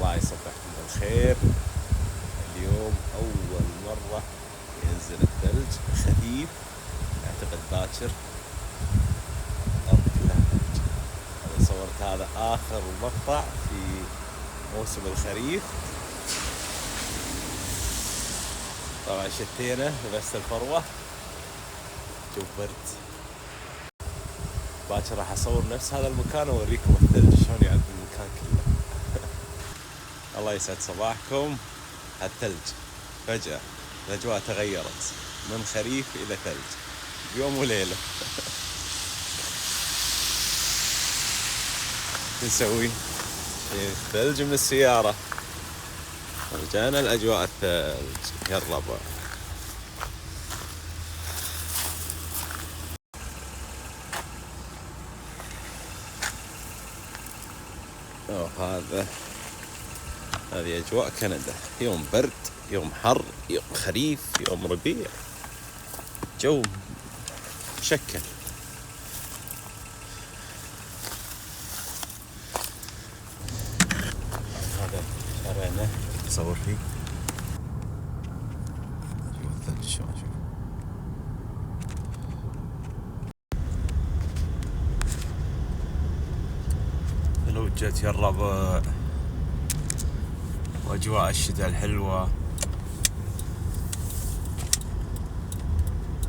الله يصبحكم بالخير. اليوم أول مرة ينزل الثلج خفيف، أعتقد باكر الأرض كلها ثلج. أنا صورت هذا آخر مقطع في موسم الخريف. طبعا شتينا لبست الفروة، شوف برد. باكر راح أصور نفس هذا المكان وأوريكم الثلج شلون يعبي المكان كله. الله يسعد صباحكم. الثلج فجأة الأجواء تغيرت من خريف إلى ثلج بيوم وليلة. نسوي الثلج من السيارة، رجعنا الأجواء الثلج. يلا بقى هذه أجواء كندا، يوم برد، يوم حر، يوم خريف، يوم ربيع، جو مشكل. هذا شارعنا أصور فيه أجواء الثلج شلون. شوف ثلوجة الربع وأجواء الشتاء الحلوة.